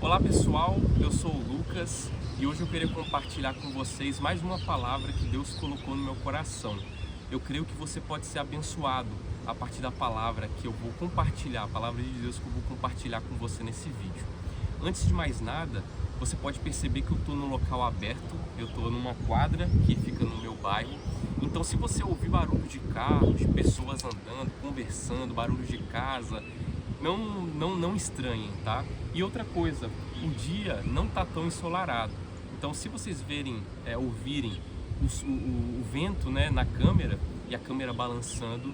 Olá pessoal, eu sou o Lucas e hoje eu queria compartilhar com vocês mais uma palavra que Deus colocou no meu coração. Eu creio que você pode ser abençoado a partir da palavra que eu vou compartilhar, a palavra de Deus que eu vou compartilhar com você nesse vídeo. Antes de mais nada, você pode perceber que eu estou num local aberto, eu estou numa quadra que fica no meu bairro. Então se você ouvir barulho de carro, de pessoas andando, conversando, barulho de casa, não estranhem, tá? E outra coisa, o dia não tá tão ensolarado. Então se vocês ouvirem o vento, né, na câmera e a câmera balançando,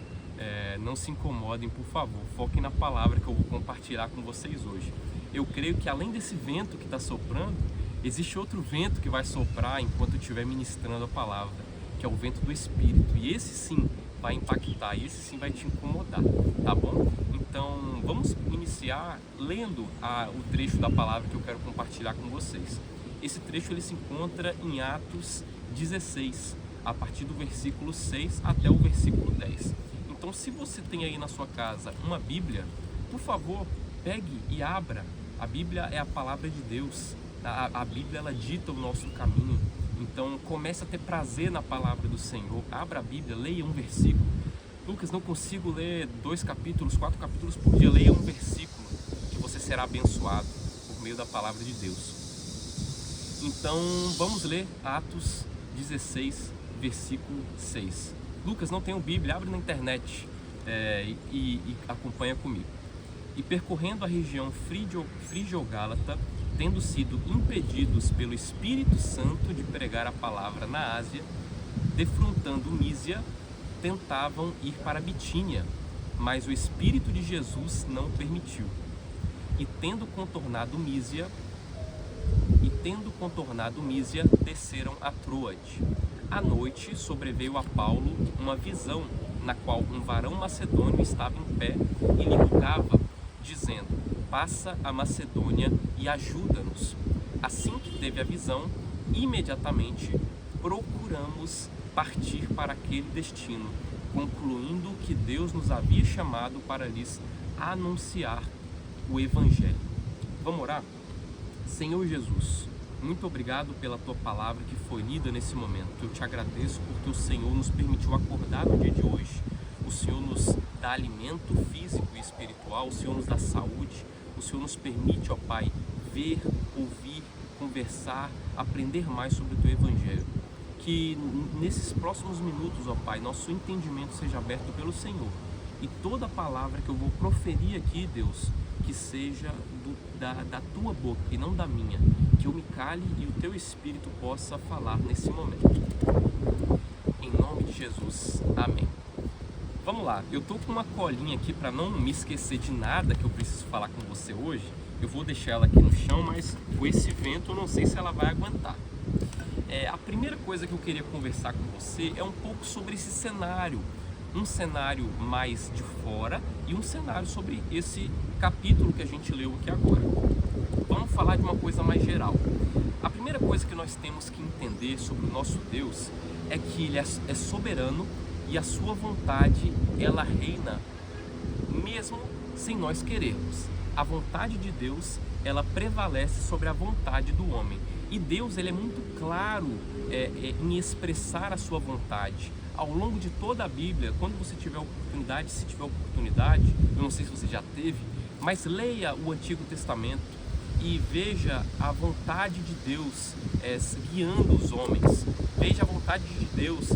não se incomodem, por favor. Foquem na palavra que eu vou compartilhar com vocês hoje. Eu creio que além desse vento que está soprando, existe outro vento que vai soprar enquanto eu estiver ministrando a palavra, que é o vento do Espírito. E esse sim vai impactar, e esse sim vai te incomodar, tá bom? Então vamos iniciar lendo o trecho da palavra que eu quero compartilhar com vocês. Esse trecho ele se encontra em Atos 16, a partir do versículo 6 até o versículo 10. Então se você tem aí na sua casa uma Bíblia, por favor, pegue e abra. A Bíblia é a palavra de Deus. A Bíblia ela dita o nosso caminho. Então comece a ter prazer na palavra do Senhor. Abra a Bíblia, leia um versículo. Lucas, não consigo ler 2 capítulos, 4 capítulos por dia. Leia um versículo que você será abençoado por meio da palavra de Deus. Então vamos ler Atos 16, versículo 6. Lucas, não tenho Bíblia, abre na internet e acompanha comigo. E percorrendo a região frígio-gálata, tendo sido impedidos pelo Espírito Santo de pregar a palavra na Ásia, defrontando Mísia, tentavam ir para Bitínia, mas o Espírito de Jesus não permitiu. E tendo contornado Mísia, desceram a Troade. À noite sobreveio a Paulo uma visão, na qual um varão macedônio estava em pé e lhe rogava, dizendo: passa a Macedônia e ajuda-nos. Assim que teve a visão, imediatamente procuramos partir para aquele destino, concluindo que Deus nos havia chamado para lhes anunciar o Evangelho. Vamos orar? Senhor Jesus, muito obrigado pela Tua palavra que foi lida nesse momento. Eu te agradeço porque o Senhor nos permitiu acordar no dia de hoje. O Senhor nos dá alimento físico e espiritual, o Senhor nos dá saúde, o Senhor nos permite, ó Pai, ver, ouvir, conversar, aprender mais sobre o Teu Evangelho. Que nesses próximos minutos, ó Pai, nosso entendimento seja aberto pelo Senhor. E toda palavra que eu vou proferir aqui, Deus, que seja da Tua boca e não da minha. Que eu me cale e o Teu Espírito possa falar nesse momento. Em nome de Jesus. Amém. Vamos lá, eu tô com uma colinha aqui para não me esquecer de nada que eu preciso falar com você hoje. Eu vou deixar ela aqui no chão, mas com esse vento eu não sei se ela vai aguentar. A primeira coisa que eu queria conversar com você é um pouco sobre esse cenário. Um cenário mais de fora e um cenário sobre esse capítulo que a gente leu aqui agora. Vamos falar de uma coisa mais geral. A primeira coisa que nós temos que entender sobre o nosso Deus é que Ele é soberano e a sua vontade, ela reina mesmo sem nós querermos. A vontade de Deus, ela prevalece sobre a vontade do homem. E Deus, ele é muito claro em expressar a sua vontade. Ao longo de toda a Bíblia, quando você tiver oportunidade, se tiver oportunidade, eu não sei se você já teve, mas leia o Antigo Testamento e veja a vontade de Deus guiando os homens. Veja a vontade de Deus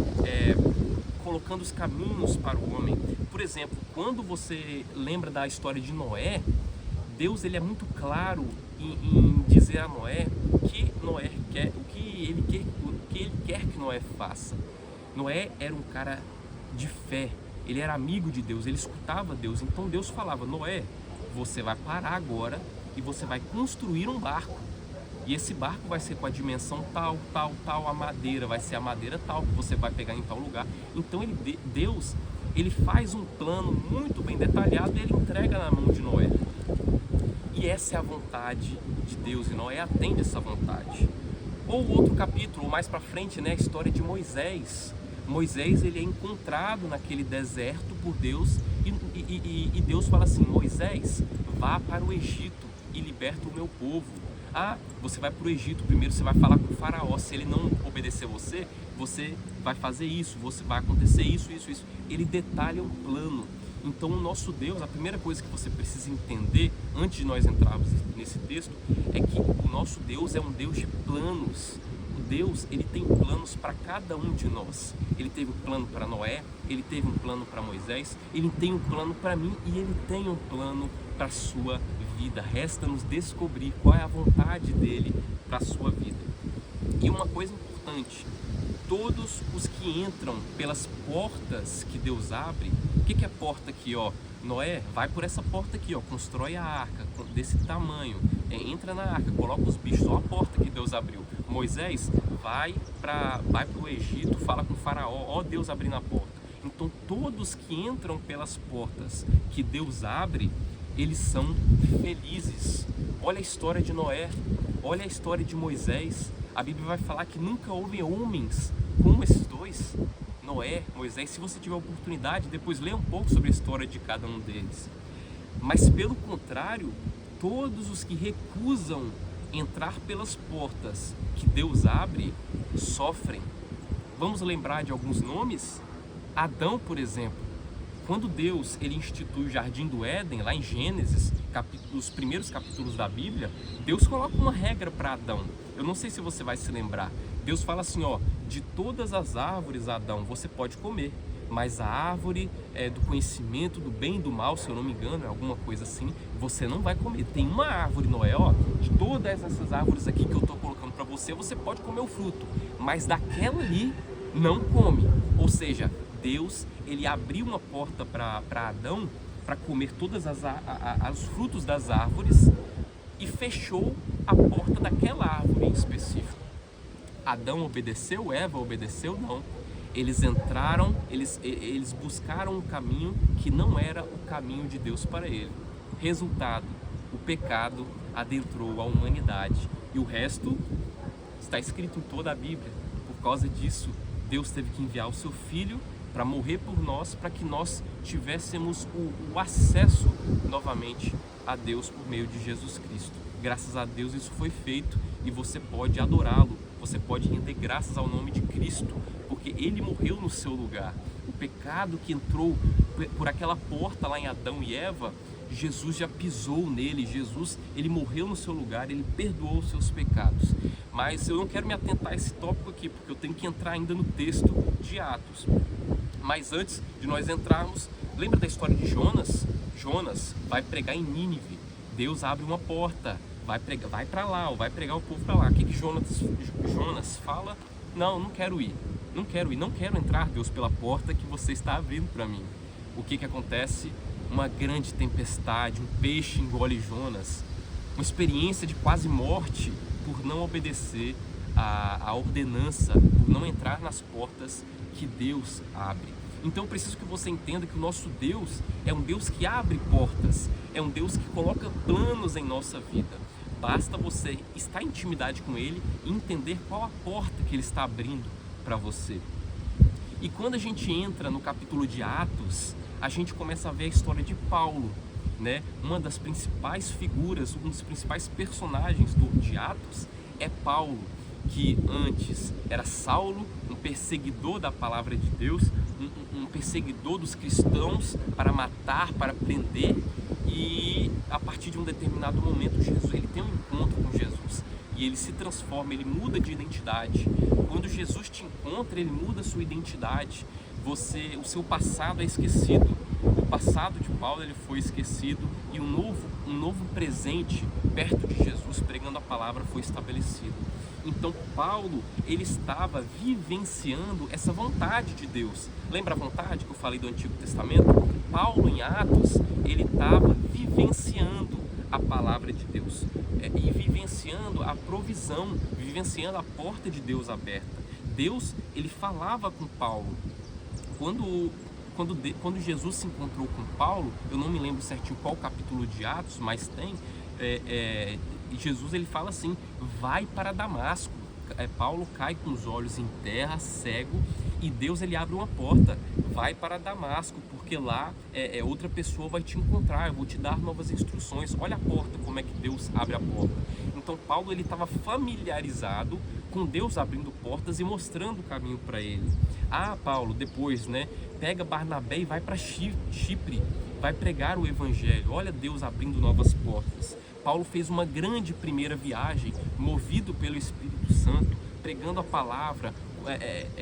colocando os caminhos para o homem. Por exemplo, quando você lembra da história de Noé, Deus ele é muito claro em dizer a Noé o que Noé quer, o que ele quer que Noé faça. Noé era um cara de fé, ele era amigo de Deus, ele escutava Deus. Então Deus falava: Noé, você vai parar agora e você vai construir um barco. E esse barco vai ser com a dimensão tal, a madeira vai ser a madeira tal, que você vai pegar em tal lugar. Então Deus, ele faz um plano muito bem detalhado e ele entrega na mão de Noé. E essa é a vontade de Deus, e Noé atende essa vontade. Ou outro capítulo, mais para frente, né, a história de Moisés. Moisés, ele é encontrado naquele deserto por Deus e Deus fala assim: Moisés, vá para o Egito e liberta o meu povo. Ah, você vai para o Egito, primeiro você vai falar com o faraó, se ele não obedecer você, você vai fazer isso, você vai acontecer isso. Ele detalha um plano. Então o nosso Deus, a primeira coisa que você precisa entender, antes de nós entrarmos nesse texto, é que o nosso Deus é um Deus de planos. O Deus, ele tem planos para cada um de nós. Ele teve um plano para Noé, ele teve um plano para Moisés, ele tem um plano para mim e ele tem um plano para a sua vida. Resta-nos descobrir qual é a vontade dele para a sua vida. E uma coisa importante, todos os que entram pelas portas que Deus abre, o que é a porta aqui, ó? Noé, vai por essa porta aqui, ó, constrói a arca desse tamanho, entra na arca, coloca os bichos, ó a porta que Deus abriu. Moisés, vai para o Egito, fala com o faraó, ó Deus abrindo a porta. Então todos que entram pelas portas que Deus abre, eles são felizes. Olha a história de Noé, olha a história de Moisés. A Bíblia vai falar que nunca houve homens como esses dois, Noé, Moisés. Se você tiver oportunidade, depois lê um pouco sobre a história de cada um deles. Mas pelo contrário, todos os que recusam entrar pelas portas que Deus abre, sofrem. Vamos lembrar de alguns nomes? Adão, por exemplo. Quando Deus ele institui o Jardim do Éden, lá em Gênesis, os primeiros capítulos da Bíblia, Deus coloca uma regra para Adão. Eu não sei se você vai se lembrar. Deus fala assim, ó, de todas as árvores, Adão, você pode comer, mas a árvore do conhecimento do bem e do mal, se eu não me engano, é alguma coisa assim, você não vai comer. Tem uma árvore, Noé, ó, de todas essas árvores aqui que eu estou colocando para você, você pode comer o fruto, mas daquela ali, não come. Ou seja, Deus, ele abriu uma porta para Adão para comer todos os frutos das árvores e fechou a porta daquela árvore em específico. Adão obedeceu, Eva obedeceu, não. Eles entraram, eles buscaram um caminho que não era o caminho de Deus para ele. Resultado, o pecado adentrou a humanidade e o resto está escrito em toda a Bíblia. Por causa disso, Deus teve que enviar o seu Filho para morrer por nós, para que nós tivéssemos o acesso novamente a Deus por meio de Jesus Cristo. Graças a Deus isso foi feito e você pode adorá-lo, você pode render graças ao nome de Cristo, porque Ele morreu no seu lugar. O pecado que entrou por aquela porta lá em Adão e Eva, Jesus já pisou nele, Jesus, ele morreu no seu lugar, ele perdoou os seus pecados. Mas eu não quero me atentar a esse tópico aqui, porque eu tenho que entrar ainda no texto de Atos. Mas antes de nós entrarmos, lembra da história de Jonas? Jonas vai pregar em Nínive, Deus abre uma porta, vai para lá, vai pregar o povo para lá. O que Jonas fala? Não quero ir, não quero entrar, Deus, pela porta que você está abrindo para mim. O que acontece? Uma grande tempestade, um peixe engole Jonas, uma experiência de quase morte por não obedecer a ordenança, por não entrar nas portas que Deus abre. Então eu preciso que você entenda que o nosso Deus é um Deus que abre portas, é um Deus que coloca planos em nossa vida. Basta você estar em intimidade com Ele e entender qual a porta que Ele está abrindo para você. E quando a gente entra no capítulo de Atos, a gente começa a ver a história de Paulo, né? Uma das principais figuras, um dos principais personagens de Atos é Paulo, que antes era Saulo, um perseguidor da palavra de Deus, um perseguidor dos cristãos para matar, para prender, e a partir de um determinado momento ele tem um encontro com Jesus e ele se transforma, ele muda de identidade. Quando Jesus te encontra, ele muda a sua identidade. O seu passado é esquecido. O passado de Paulo ele foi esquecido e um novo presente perto de Jesus, pregando a palavra, foi estabelecido. Então Paulo, ele estava vivenciando essa vontade de Deus. Lembra a vontade que eu falei do Antigo Testamento? Paulo, em Atos, ele estava vivenciando a palavra de Deus e vivenciando a provisão, vivenciando a porta de Deus aberta. Deus, ele falava com Paulo. Quando Jesus se encontrou com Paulo, eu não me lembro certinho qual capítulo de Atos, mas tem, Jesus ele fala assim, vai para Damasco. Paulo cai com os olhos em terra, cego, e Deus ele abre uma porta, vai para Damasco, porque porque lá outra pessoa vai te encontrar, eu vou te dar novas instruções. Olha a porta, como é que Deus abre a porta. Então Paulo, ele estava familiarizado com Deus abrindo portas e mostrando o caminho para ele. Paulo, depois, pega Barnabé e vai para Chipre, vai pregar o evangelho. Olha Deus abrindo novas portas. Paulo fez uma grande primeira viagem, movido pelo Espírito Santo, pregando a palavra,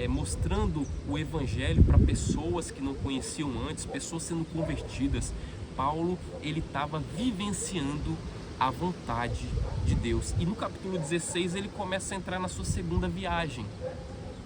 mostrando o evangelho para pessoas que não conheciam antes, pessoas sendo convertidas. Paulo, ele estava vivenciando a vontade de Deus. E no capítulo 16 ele começa a entrar na sua segunda viagem.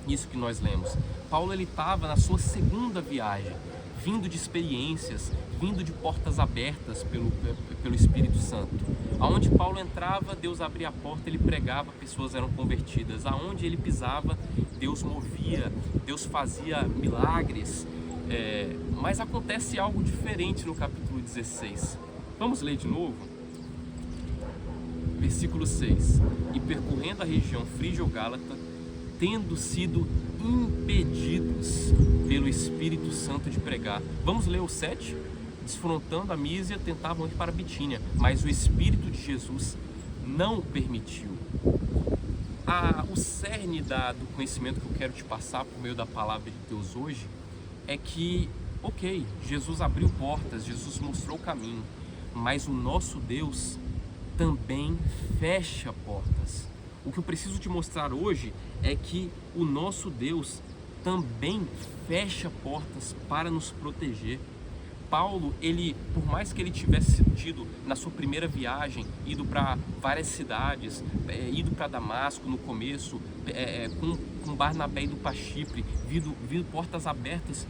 Isso que nós lemos. Paulo, ele estava na sua segunda viagem, vindo de experiências, vindo de portas abertas pelo Espírito Santo. Aonde Paulo entrava, Deus abria a porta, ele pregava, pessoas eram convertidas. Aonde ele pisava, Deus movia, Deus fazia milagres. Mas acontece algo diferente no capítulo 16. Vamos ler de novo? Versículo 6. E percorrendo a região frígio-gálata, tendo sido impedidos pelo Espírito Santo de pregar. Vamos ler o 7? Desfrontando a Mísia, tentavam ir para Bitínia, mas o Espírito de Jesus não permitiu. O cerne do conhecimento que eu quero te passar por meio da palavra de Deus hoje é que, Jesus abriu portas, Jesus mostrou o caminho, mas o nosso Deus também fecha portas. O que eu preciso te mostrar hoje é que o nosso Deus também fecha portas para nos proteger. Paulo, por mais que ele tivesse tido na sua primeira viagem, ido para várias cidades, ido para Damasco no começo, com Barnabé ido para Chipre, vindo portas abertas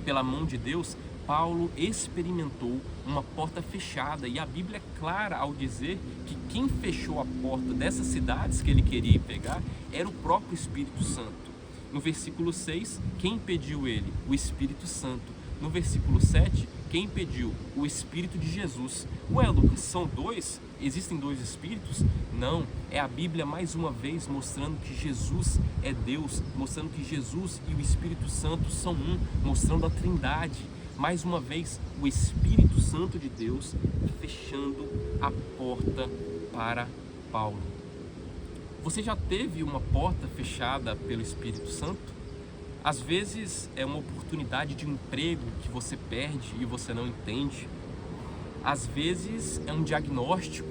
pela mão de Deus, Paulo experimentou uma porta fechada, e a Bíblia é clara ao dizer que quem fechou a porta dessas cidades que ele queria pegar era o próprio Espírito Santo. No versículo 6, quem impediu ele? O Espírito Santo. No versículo 7, quem impediu? O Espírito de Jesus. Ué, Lucas, são dois? Existem dois Espíritos? Não, é a Bíblia mais uma vez mostrando que Jesus é Deus, mostrando que Jesus e o Espírito Santo são um, mostrando a Trindade. Mais uma vez, o Espírito Santo de Deus fechando a porta para Paulo. Você já teve uma porta fechada pelo Espírito Santo? Às vezes é uma oportunidade de um emprego que você perde e você não entende. Às vezes é um diagnóstico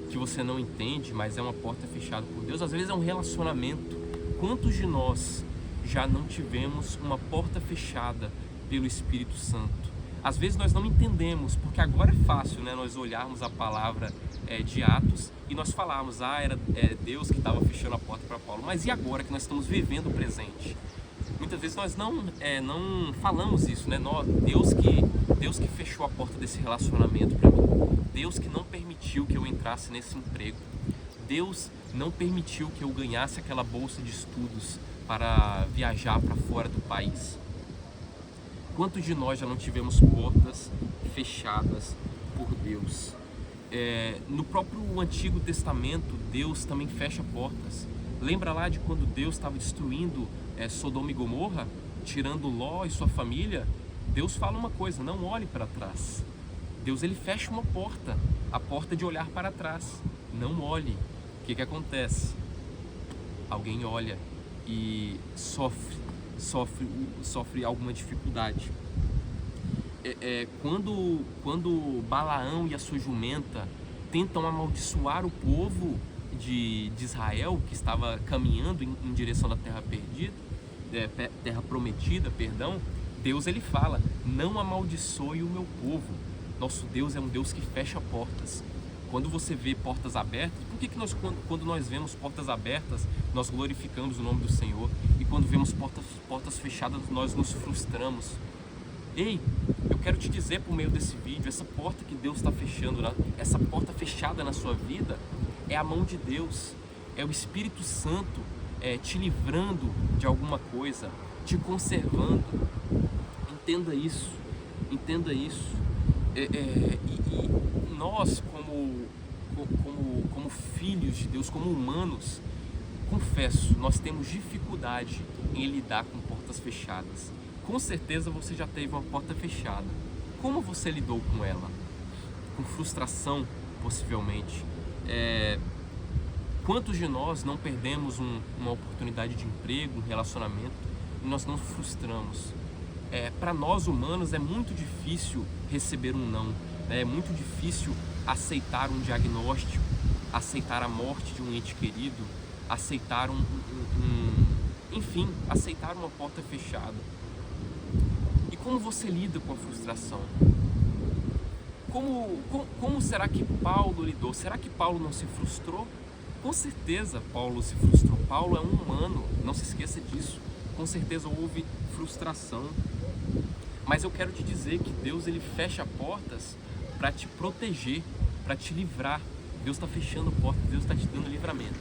que você não entende, mas é uma porta fechada por Deus. Às vezes é um relacionamento. Quantos de nós já não tivemos uma porta fechada pelo Espírito Santo? Às vezes nós não entendemos, porque agora é fácil, nós olharmos a palavra de Atos e nós falarmos, era Deus que estava fechando a porta para Paulo. Mas e agora que nós estamos vivendo o presente? Muitas vezes nós não falamos isso, Deus que fechou a porta desse relacionamento para mim. Deus que não permitiu que eu entrasse nesse emprego. Deus não permitiu que eu ganhasse aquela bolsa de estudos para viajar para fora do país. Quantos de nós já não tivemos portas fechadas por Deus? No próprio Antigo Testamento, Deus também fecha portas. Lembra lá de quando Deus estava destruindo Sodoma e Gomorra, tirando Ló e sua família? Deus fala uma coisa: não olhe para trás. Deus, ele fecha uma porta, a porta de olhar para trás. Não olhe. O que acontece? Alguém olha e sofre alguma dificuldade. Quando Balaão e a sua jumenta tentam amaldiçoar o povo de Israel, que estava caminhando em direção da terra prometida, Deus, ele fala: não amaldiçoe o meu povo. Nosso Deus é um Deus que fecha portas. Quando você vê portas abertas, por que quando nós vemos portas abertas, nós glorificamos o nome do Senhor, e quando vemos portas fechadas, nós nos frustramos? Ei, eu quero te dizer por meio desse vídeo, essa porta que Deus está fechando, essa porta fechada na sua vida, é a mão de Deus, é o Espírito Santo te livrando de alguma coisa, te conservando. Entenda isso. E nós, como filhos de Deus, como humanos, confesso, nós temos dificuldade em lidar com portas fechadas. Com certeza você já teve uma porta fechada. Como você lidou com ela? Com frustração, possivelmente. Quantos de nós não perdemos uma oportunidade de emprego, um relacionamento, e nós não frustramos? Para nós humanos é muito difícil receber um não. É muito difícil aceitar um diagnóstico, aceitar a morte de um ente querido, aceitar enfim, aceitar uma porta fechada. E como você lida com a frustração? Como será que Paulo lidou? Será que Paulo não se frustrou? Com certeza Paulo se frustrou. Paulo é um humano, não se esqueça disso. Com certeza houve frustração. Mas eu quero te dizer que Deus, ele fecha portas para te proteger, para te livrar. Deus está fechando portas, Deus está te dando livramento.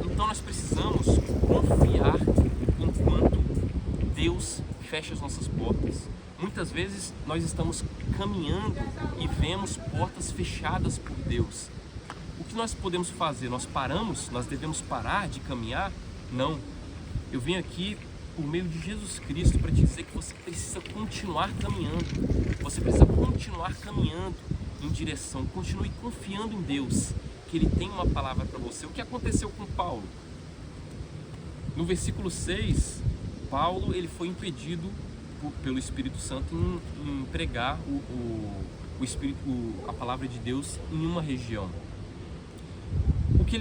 Então nós precisamos confiar enquanto Deus fecha as nossas portas. Muitas vezes nós estamos caminhando e vemos portas fechadas por Deus. O que nós podemos fazer? Nós paramos? Nós devemos parar de caminhar? Não. Eu vim aqui por meio de Jesus Cristo para te dizer que você precisa continuar caminhando. Você precisa continuar caminhando em direção. Continue confiando em Deus, que Ele tem uma palavra para você. O que aconteceu com Paulo? No versículo 6, Paulo ele foi impedido pelo Espírito Santo em pregar a palavra de Deus em uma região. O que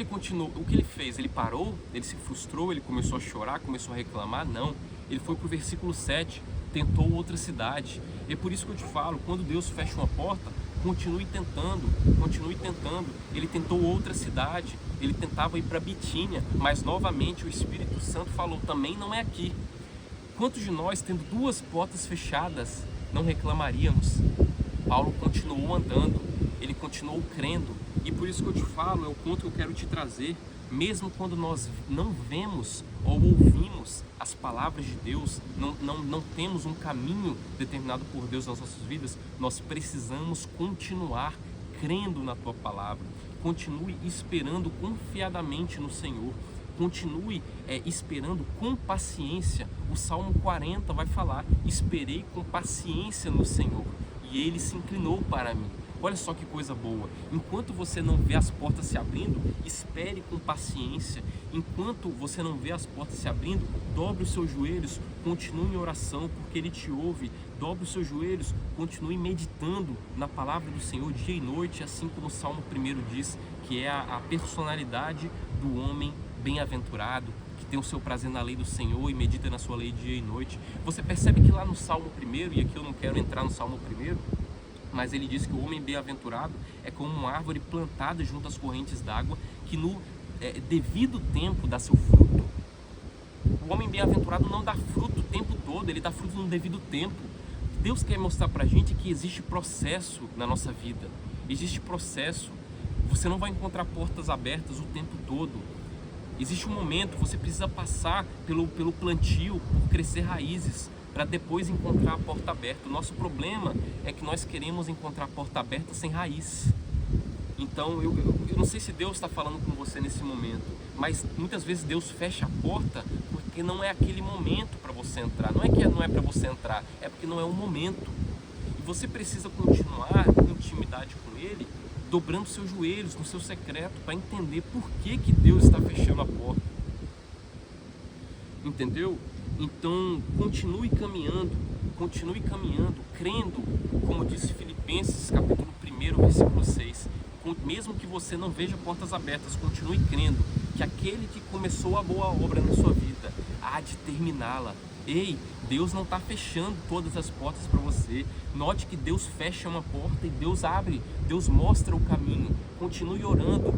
ele fez? Ele parou? Ele se frustrou? Ele começou a chorar? Começou a reclamar? Não. Ele foi para o versículo 7, tentou outra cidade. E é por isso que eu te falo, quando Deus fecha uma porta, continue tentando, continue tentando. Ele tentou outra cidade, ele tentava ir para Bitínia, mas novamente o Espírito Santo falou, também não é aqui. Quantos de nós, tendo duas portas fechadas, não reclamaríamos? Paulo continuou andando, ele continuou crendo, e por isso que eu te falo, é o ponto que eu quero te trazer. Mesmo quando nós não vemos ou ouvimos as palavras de Deus, não temos um caminho determinado por Deus nas nossas vidas, nós precisamos continuar crendo na Tua palavra. Continue esperando confiadamente no Senhor. Continue esperando com paciência. O Salmo 40 vai falar, esperei com paciência no Senhor, e Ele se inclinou para mim. Olha só que coisa boa. Enquanto você não vê as portas se abrindo, espere com paciência. Enquanto você não vê as portas se abrindo, dobre os seus joelhos, continue em oração, porque Ele te ouve. Dobre os seus joelhos, continue meditando na palavra do Senhor dia e noite, assim como o Salmo 1 diz, que é a personalidade do homem bem-aventurado, que tem o seu prazer na lei do Senhor e medita na sua lei dia e noite. Você percebe que lá no Salmo 1, e aqui eu não quero entrar no Salmo 1, mas ele diz que o homem bem-aventurado é como uma árvore plantada junto às correntes d'água, que no devido tempo dá seu fruto. O homem bem-aventurado não dá fruto o tempo todo, ele dá fruto no devido tempo. Deus quer mostrar pra gente que existe processo na nossa vida, existe processo. Você não vai encontrar portas abertas o tempo todo. Existe um momento, você precisa passar pelo plantio, por crescer raízes, para depois encontrar a porta aberta. O nosso problema é que nós queremos encontrar a porta aberta sem raiz. Então eu não sei se Deus está falando com você nesse momento, mas muitas vezes Deus fecha a porta porque não é aquele momento para você entrar. Não é que não é para você entrar, é porque não é o momento. E você precisa continuar em intimidade com Ele, dobrando seus joelhos no seu secreto, para entender por que Deus está fechando a porta. Entendeu? Então, continue caminhando, crendo, como disse Filipenses, capítulo 1, versículo 6. Mesmo que você não veja portas abertas, continue crendo que aquele que começou a boa obra na sua vida há de terminá-la. Ei, Deus não está fechando todas as portas para você. Note que Deus fecha uma porta e Deus abre, Deus mostra o caminho. Continue orando.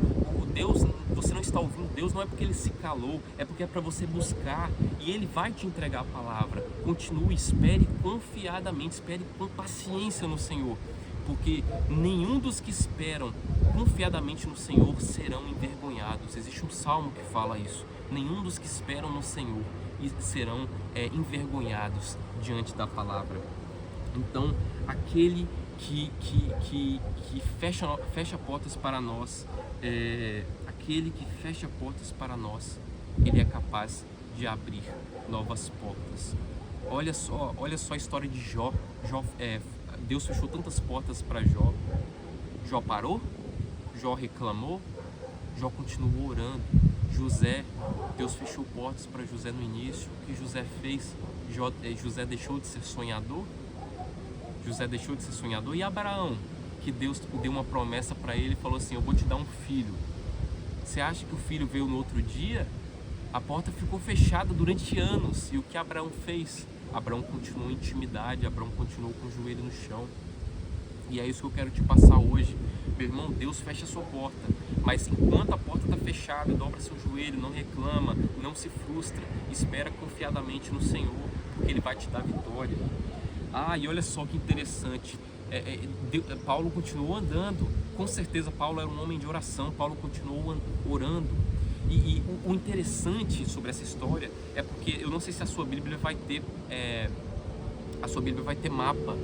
Deus, você não está ouvindo Deus, não é porque Ele se calou, é porque é para você buscar, e Ele vai te entregar a palavra. Continue, espere confiadamente, espere com paciência no Senhor, porque nenhum dos que esperam confiadamente no Senhor serão envergonhados. Existe um salmo que fala isso. Nenhum dos que esperam no Senhor serão envergonhados diante da palavra. Então, aquele que fecha portas para nós, aquele que fecha portas para nós, ele é capaz de abrir novas portas. Olha só a história de Jó. Deus fechou tantas portas para Jó. Jó parou? Jó reclamou? Jó continuou orando. José, Deus fechou portas para José no início. O que José fez? José deixou de ser sonhador? José deixou de ser sonhador. E Abraão, que Deus deu uma promessa para ele e falou assim: eu vou te dar um filho. Você acha que o filho veio no outro dia? A porta ficou fechada durante anos. E o que Abraão fez? Abraão continuou em intimidade, Abraão continuou com o joelho no chão. E é isso que eu quero te passar hoje. Meu irmão, Deus fecha a sua porta, mas enquanto a porta está fechada, dobra seu joelho, não reclama, não se frustra, espera confiadamente no Senhor, porque Ele vai te dar vitória. E olha só que interessante, Paulo continuou andando. Com certeza Paulo era um homem de oração, Paulo continuou orando. E o interessante sobre essa história é porque, eu não sei se a sua Bíblia vai ter mapa,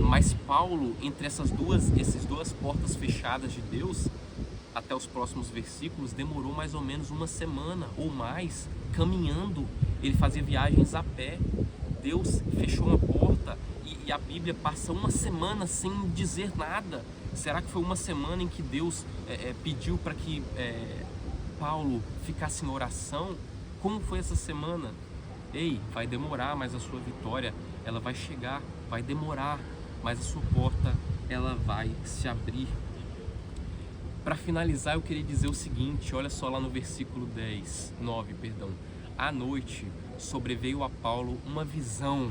mas Paulo, entre essas duas portas fechadas de Deus, até os próximos versículos, demorou mais ou menos uma semana ou mais caminhando. Ele fazia viagens a pé. Deus fechou uma porta e a Bíblia passa uma semana sem dizer nada. Será que foi uma semana em que Deus pediu para que Paulo ficasse em oração? Como foi essa semana? Ei, vai demorar, mas a sua vitória, ela vai chegar. Vai demorar, mas a sua porta, ela vai se abrir. Para finalizar, eu queria dizer o seguinte, olha só lá no versículo 9. À noite sobreveio a Paulo uma visão.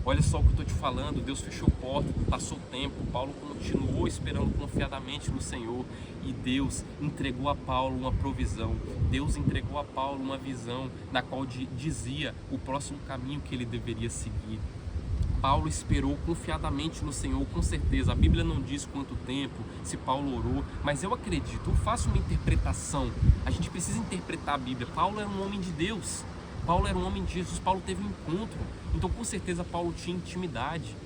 Olha só o que eu estou te falando, Deus fechou porta, passou tempo, Paulo continuou esperando confiadamente no Senhor e Deus entregou a Paulo uma provisão. Deus entregou a Paulo uma visão na qual dizia o próximo caminho que ele deveria seguir. Paulo esperou confiadamente no Senhor, com certeza. A Bíblia não diz quanto tempo, se Paulo orou, mas eu acredito, eu faço uma interpretação. A gente precisa interpretar a Bíblia. Paulo era um homem de Deus, Paulo era um homem de Jesus, Paulo teve um encontro, então com certeza Paulo tinha intimidade.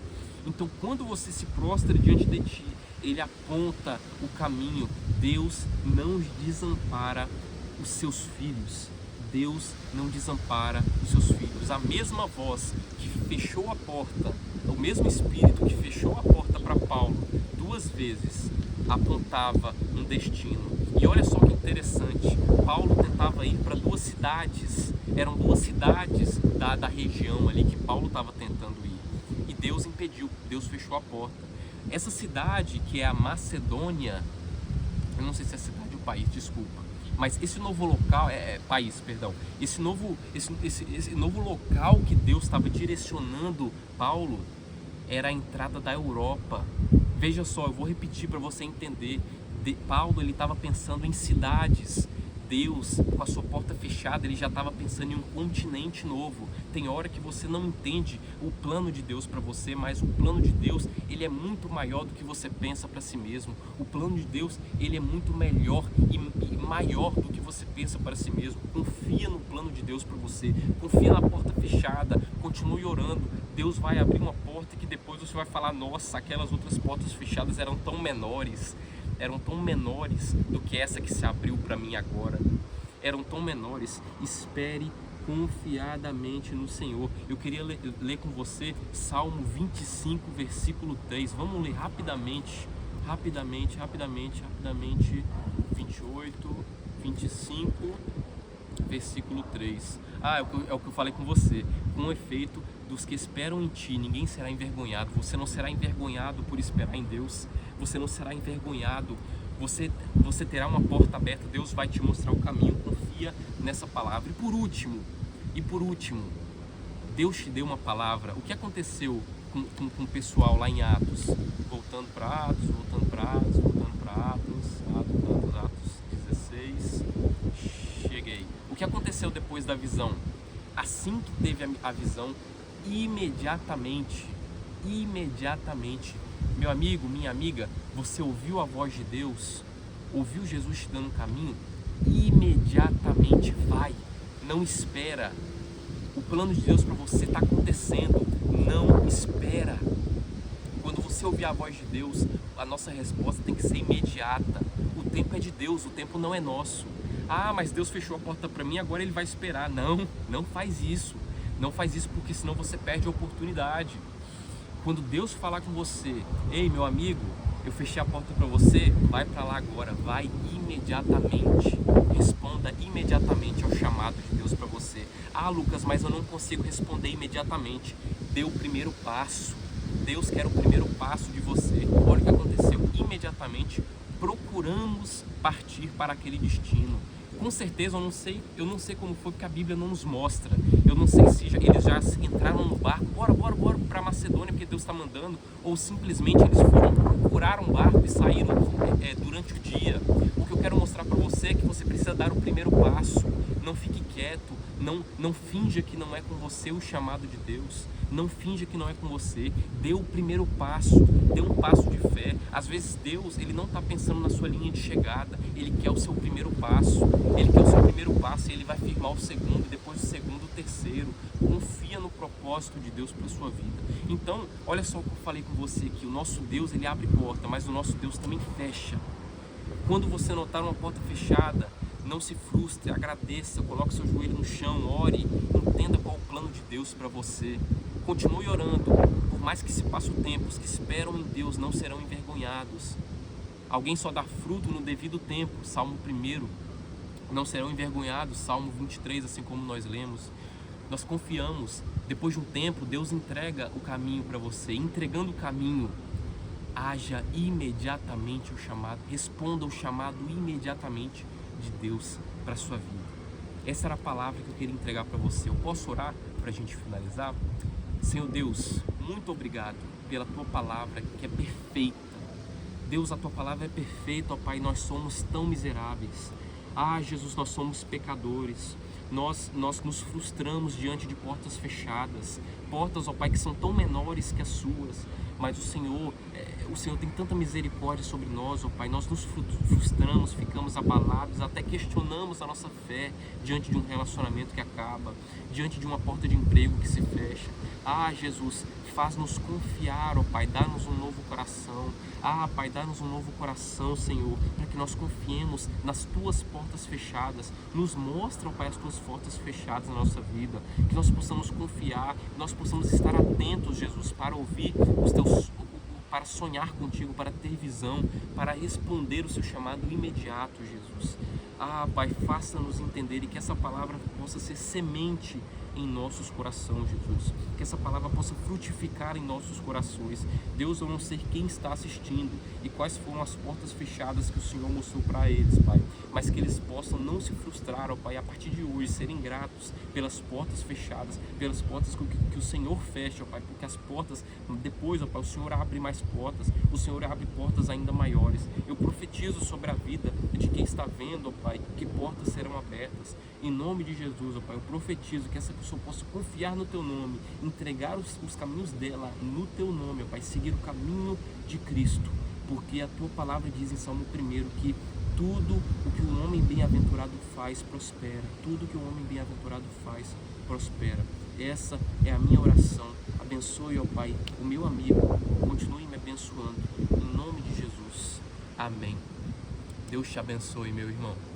Então quando você se prostra diante de ti, ele aponta o caminho. Deus não desampara os seus filhos. Deus não desampara os seus filhos. A mesma voz que fechou a porta, o mesmo Espírito que fechou a porta para Paulo 2 vezes, apontava um destino. E olha só que interessante, Paulo tentava ir para 2 cidades, eram 2 cidades da região ali que Paulo estava tentando ir. E Deus impediu, Deus fechou a porta. Essa cidade, que é a Macedônia, eu não sei se é cidade ou país, desculpa, mas esse novo local, esse novo local que Deus estava direcionando Paulo era a entrada da Europa. Veja só, eu vou repetir para você entender. Paulo, ele estava pensando em cidades. Deus, com a sua porta fechada, ele já estava pensando em um continente novo. Tem hora que você não entende o plano de Deus para você, mas o plano de Deus, ele é muito maior do que você pensa para si mesmo. O plano de Deus, ele é muito melhor e maior do que você pensa para si mesmo. Confia no plano de Deus para você, confia na porta fechada, continue orando. Deus vai abrir uma porta que depois você vai falar: nossa, aquelas outras portas fechadas eram tão menores do que essa que se abriu para mim agora. Eram tão menores. Espere confiadamente no Senhor. Eu queria ler com você Salmo 25, versículo 3. Vamos ler rapidamente. 28, 25, versículo 3. É o que eu falei com você. Com efeito, dos que esperam em ti, ninguém será envergonhado. Você não será envergonhado por esperar em Deus. Você não será envergonhado. Você terá uma porta aberta. Deus vai te mostrar o caminho. Confia nessa palavra. E por último, Deus te deu uma palavra. O que aconteceu com o pessoal lá em Atos? Voltando para Atos 16. Cheguei. O que aconteceu depois da visão? Assim que teve a visão, imediatamente, meu amigo, minha amiga, você ouviu a voz de Deus, ouviu Jesus te dando um caminho, imediatamente vai, não espera. O plano de Deus para você está acontecendo, não espera. Quando você ouvir a voz de Deus, a nossa resposta tem que ser imediata. O tempo é de Deus, o tempo não é nosso. Ah, mas Deus fechou a porta para mim, agora Ele vai esperar. Não, não faz isso. Não faz isso, porque senão você perde a oportunidade. Quando Deus falar com você, ei, meu amigo, eu fechei a porta para você, vai para lá agora, vai imediatamente. Responda imediatamente ao chamado de Deus para você. Ah, Lucas, mas eu não consigo responder imediatamente. Dê o primeiro passo. Deus quer o primeiro passo de você. Olha o que aconteceu. Imediatamente procuramos partir para aquele destino. Com certeza eu não sei como foi, porque a Bíblia não nos mostra. Eu não sei se eles já entraram no barco, bora para Macedônia porque Deus está mandando, ou simplesmente eles foram procurar um barco e saíram durante o dia. O que eu quero mostrar para você é que você precisa dar o primeiro passo. Não fique quieto, não finja que não é com você o chamado de Deus. Não finja que não é com você. Dê o primeiro passo, dê um passo de fé. Às vezes Deus, Ele não está pensando na sua linha de chegada, Ele quer o seu primeiro passo. Ele quer o seu primeiro passo e Ele vai firmar o segundo, depois o segundo, o terceiro. Confia no propósito de Deus para a sua vida. Então, olha só o que eu falei com você aqui. O nosso Deus, Ele abre porta, mas o nosso Deus também fecha. Quando você notar uma porta fechada, não se frustre, agradeça, coloque seu joelho no chão, ore, entenda qual é o plano de Deus para você. Continue orando, por mais que se passe o tempo, os que esperam em Deus não serão envergonhados. Alguém só dá fruto no devido tempo, Salmo 1. Não serão envergonhados, Salmo 23, assim como nós lemos. Nós confiamos, depois de um tempo, Deus entrega o caminho para você. Entregando o caminho, haja imediatamente o chamado, responda o chamado imediatamente de Deus para a sua vida. Essa era a palavra que eu queria entregar para você. Eu posso orar para a gente finalizar? Senhor Deus, muito obrigado pela Tua palavra que é perfeita. Deus, a Tua palavra é perfeita, ó Pai, nós somos tão miseráveis. Ah, Jesus, nós somos pecadores. Nós nos frustramos diante de portas fechadas. Portas, ó Pai, que são tão menores que as suas. Mas o Senhor tem tanta misericórdia sobre nós, ó Pai. Nós nos frustramos, ficamos abalados, até questionamos a nossa fé diante de um relacionamento que acaba, diante de uma porta de emprego que se fecha. Ah, Jesus, faz-nos confiar, ó Pai, dá-nos um novo coração. Ah, Pai, dá-nos um novo coração, Senhor, para que nós confiemos nas Tuas portas fechadas. Nos mostra, ó Pai, as Tuas portas fechadas na nossa vida, que nós possamos confiar, que nós possamos estar atentos, Jesus, para ouvir para sonhar contigo, para ter visão, para responder o Seu chamado imediato, Jesus. Ah, Pai, faça-nos entender e que essa palavra possa ser semente em nossos corações, Jesus. Que essa palavra possa frutificar em nossos corações. Deus, eu não sei quem está assistindo e quais foram as portas fechadas que o Senhor mostrou para eles, Pai. Mas que eles possam não se frustrar, ó Pai, a partir de hoje, serem gratos pelas portas fechadas, pelas portas que o Senhor fecha, ó Pai. Porque as portas, depois, ó Pai, o Senhor abre mais portas, o Senhor abre portas ainda maiores. Eu profetizo sobre a vida de quem está vendo, ó Pai, que portas serão abertas. Em nome de Jesus, ó Pai, eu profetizo que essa pessoa possa confiar no Teu nome, entregar os caminhos dela no Teu nome, ó Pai, seguir o caminho de Cristo. Porque a Tua palavra diz em Salmo 1 que tudo o que o homem bem-aventurado faz, prospera. Tudo que o homem bem-aventurado faz, prospera. Essa é a minha oração. Abençoe, ó Pai, o meu amigo. Continue me abençoando. Em nome de Jesus. Amém. Deus te abençoe, meu irmão.